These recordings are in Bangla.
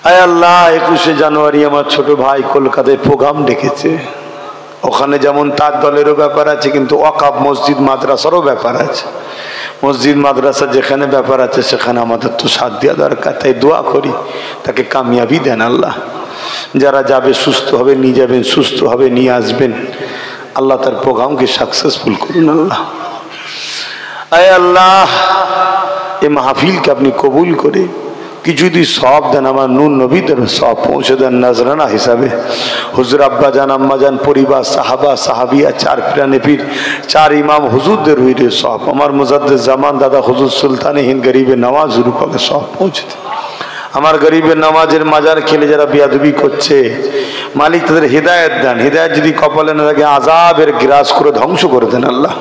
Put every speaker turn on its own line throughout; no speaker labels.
আয় আল্লাহ 21শে জানুয়ারি আমার ছোট ভাই কলকাতায় প্রোগ্রাম ডেকেছে। ওখানে যেমন তার দলেরও ব্যাপার আছে, কিন্তু ওয়াকফ মসজিদ মাদ্রাসারও ব্যাপার আছে। মসজিদ মাদ্রাসা যেখানে ব্যাপার আছে সেখানে আমাদের তো সাথ দেওয়া দরকার। তাই দোয়া করি তাকে কামিয়াবি দেন আল্লাহ। যারা যাবে সুস্থ হবে, নিয়ে যাবেন, সুস্থ হবে নিয়ে আসবেন। আল্লাহ তার প্রোগ্রামকে সাকসেসফুল করুন আল্লাহ। আয় আল্লাহ এই মাহফিলকে আপনি কবুল করে কিছু যদি সব দেন, আমার নূর নবীদের সব পৌঁছে দেন নজরানা হিসাবে। হুজুর আব্বা জান, আম্মা জান, পরিবার, সাহাবা সাহাবিয়া, 4 পিরানে পীর, 4 ইমাম হুজুরদের রুইরে সব, আমার মুজাদ্দিদ জামান দাদা হুজুর সুলতানে হিন্দ গরিবে নওয়াজ রূপকে সব পৌঁছে দেন। আমার গরিবের নামাজের মাজার খেলে যারা বিয়াদবি করছে, মালিক তাদের হিদায়ত দেন। হিদায়ত যদি কপালে না থাকে আযাবের গ্রাস করে ধ্বংস করে দেন আল্লাহ।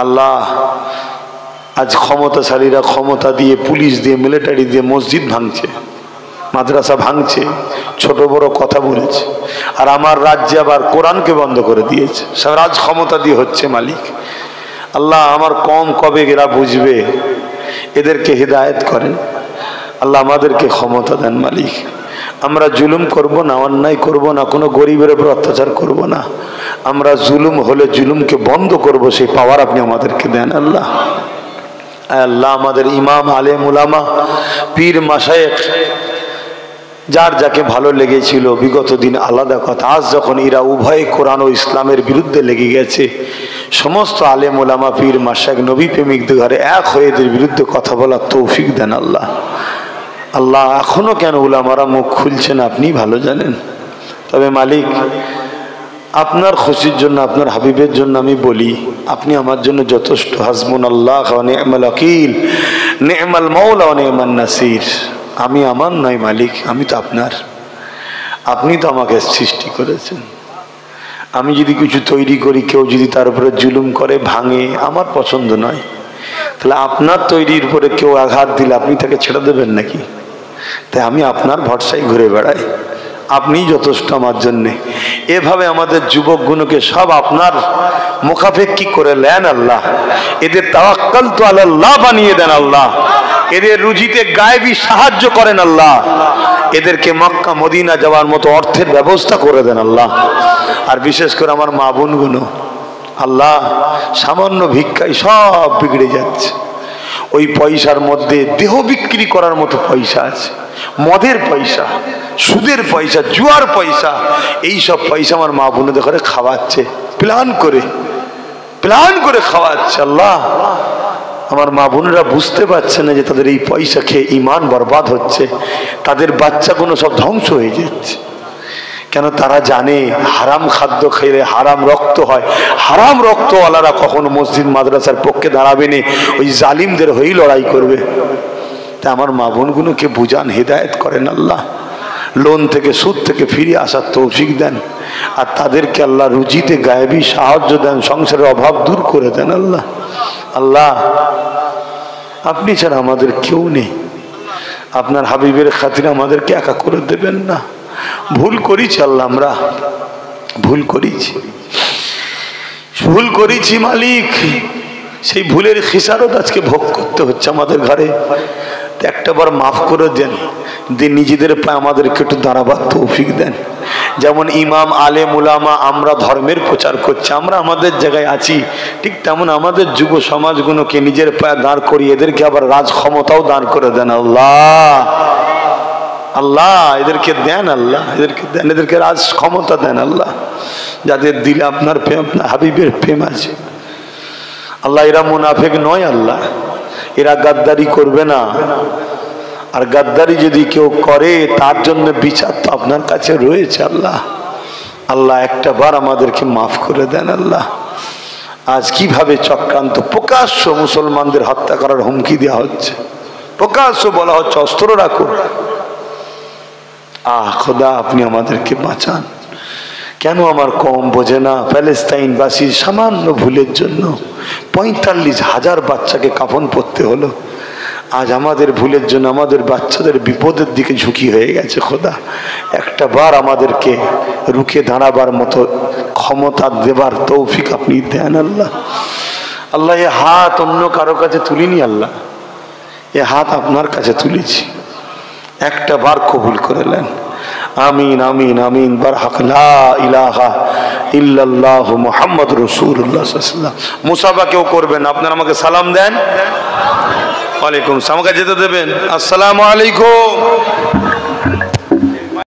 আল্লাহ আজ ক্ষমতাশালীরা ক্ষমতা দিয়ে, পুলিশ দিয়ে, মিলিটারি দিয়ে মসজিদ ভাঙছে, মাদ্রাসা ভাঙছে, ছোট বড় কথা বলেছে। আর আমার রাজ্যে আবার কোরআনকে বন্ধ করে দিয়েছে। সব রাজ ক্ষমতা দিয়ে হচ্ছে মালিক। আল্লাহ আমার কম কবে এরা বুঝবে, এদেরকে হিদায়ত করেন আল্লাহ। আমাদেরকে ক্ষমতা দেন মালিক। আমরা জুলুম করব না, অন্যায় করব না, কোনো গরিবের উপর অত্যাচার করব না। আমরা জুলুম হলে জুলুমকে বন্ধ করব, সেই পাওয়ার আপনি আমাদেরকে দেন আল্লাহ। আল্লাহ আমাদের ইমাম, আলেম, উলামা, পীর, মাশায়েখ যার যাকে ভালো লেগেছিল বিগত দিন আলাদা কথা। আজ যখন এরা উভয় কোরআন ও ইসলামের বিরুদ্ধে লেগে গেছে, সমস্ত আলেম, উলামা, পীর, মাশায়েখ, নবী প্রেমিকদের ঘরে এক হয়ে এদের বিরুদ্ধে কথা বলার তৌফিক দেন আল্লাহ। আল্লাহ এখনো কেন উলামারা মুখ খুলছে না আপনি ভালো জানেন। তবে মালিক আপনার খুশির জন্য, আপনার হাবিবের জন্য আমি বলি, আপনি আমার জন্য যথেষ্ট। হাসবুনাল্লাহ ওয়া নি'মাল ওয়াকিল, নি'মাল মাওলা ওয়া নি'মান নাসির। আমি আমার নয় মালিক, আমি তো আপনার। আপনি তো আমাকে সৃষ্টি করেছেন। আমি যদি কিছু তৈরি করি, কেউ যদি তার উপরে জুলুম করে, ভাঙে, আমার পছন্দ নয়। তাহলে আপনার তৈরির উপরে কেউ আঘাত দিলে আপনি তাকে ছেড়ে দেবেন নাকি? তাই আমি আপনার ভরসায় ঘুরে বেড়াই। আপনি যথেষ্ট আমার জন্যে। এভাবে আমাদের যুবকগুলোকে সব আপনার মুখাপেক্ষী করে নেন আল্লাহ। এদের তাওয়াক্কালতু আলাল্লাহ বানিয়ে দেন আল্লাহ। এদের রুজিতে গায়েবী সাহায্য করেন আল্লাহ। এদেরকে মক্কা মদিনা যাওয়ার মতো অর্থের ব্যবস্থা করে দেন আল্লাহ। আর বিশেষ করে আমার মা বোনগুলো আল্লাহ, সামান্য ভিক্ষায় সব বিগড়ে যাচ্ছে। ওই পয়সার মধ্যে দেহ বিক্রি করার মতো পয়সা আছে, মদের পয়সা, সুদের পয়সা, জুয়ার পয়সা। এই সব পয়সা আমার মা বোনদের ঘরে খাওয়াচ্ছে, প্ল্যান করে খাওয়াচ্ছে। আল্লাহ আমার মা বোনেরা বুঝতে পারছে না যে তাদের এই পয়সা খেয়ে ঈমান বরবাদ হচ্ছে, তাদের বাচ্চাগুলো সব ধ্বংস হয়ে যাচ্ছে। কেন? তারা জানে হারাম খাদ্য খেলে হারাম রক্ত হয়। হারাম রক্তওয়ালারা কখনো মসজিদ মাদ্রাসার পক্ষে দাঁড়াবে না, ওই জালিমদের হয়েই লড়াই করবে। তা আমার মা বোনগুলোকে বুঝান, হিদায়ত করেন আল্লাহ। লোন থেকে, সুদ থেকে ফিরে আসার তৌফিক দেন। আর তাদেরকে আল্লাহ রুজিতে গায়েবী সাহায্য দেন, সংসারের অভাব দূর করে দেন আল্লাহ। আল্লাহ আপনি ছাড়া আমাদের কেউ নেই। আপনার হাবিবের খাতিরে আমাদেরকে একা করে দেবেন না। ভুল করেছি আল্লাহ, আমরা ভুল করেছি মালিক। সেই ভুলের খিসারত আজকে ভোগ করতে হচ্ছে আমাদের ঘরে। একটা বার মাফ করে দেন, নিজেদের পায়ে আমাদেরকে একটু দাঁড়াবার তৌফিক দেন। যেমন ইমাম, আলেম, উলামা আমরা ধর্মের প্রচার করছি, আমরা আমাদের জায়গায় আছি, ঠিক তেমন আমাদের যুব সমাজগুলোকে নিজের পায়ে দাঁড় করিয়ে এদেরকে আবার রাজ ক্ষমতাও দান করে দেন আল্লাহ। আল্লাহ এদেরকে দেন, আল্লাহ এদেরকে দেন, এদেরকে রাজ ক্ষমতা দেন আল্লাহ, যাদের দিলে আপনার প্রেম, আপনার হাবিবের প্রেম আছে। আল্লাহ এরা মুনাফিক নয় আল্লাহ, এরা গাদ্দারি করবে না। আর গাদ্দারি যদি কেউ করে তার জন্য বিচার তো আপনার কাছে রয়েছে আল্লাহ। আল্লাহ একটা বার আমাদেরকে মাফ করে দেন আল্লাহ। আজ কিভাবে চক্রান্ত, প্রকাশ্য মুসলমানদের হত্যা করার হুমকি দেওয়া হচ্ছে, প্রকাশ্য বলা হচ্ছে অস্ত্র রাখো। খোদা আপনি আমাদেরকে বাঁচান। কেন আমার কম বোঝে না? প্যালেস্তাইনবাসীর সামান্য ভুলের জন্য 45,000 বাচ্চাকে কাফন পরতে হলো। আজ আমাদের ভুলের জন্য আমাদের বাচ্চাদের বিপদের দিকে ঝুঁকি হয়ে গেছে। খোদা একটা বার আমাদেরকে রুখে দাঁড়াবার মতো ক্ষমতা দেবার তৌফিক আপনি দেন আল্লাহ। আল্লাহ এ হাত অন্য কারো কাছে তুলিনি আল্লাহ, এ হাত আপনার কাছে তুলেছি। একটা বার কবুল করে নেন। আমিন আমিন আমিন। বারহাক লা ইলাহা ইল্লাল্লাহ মুহাম্মাদুর রাসূলুল্লাহ সাল্লাল্লাহু আলাইহি ওয়াসাল্লাম। মুসাফা কেউ করবেন, আপনারা আমাকে সালাম দেন। ওয়ালাইকুম সালাম। আমাকে যেতে দেবেন। আসসালামু আলাইকুম।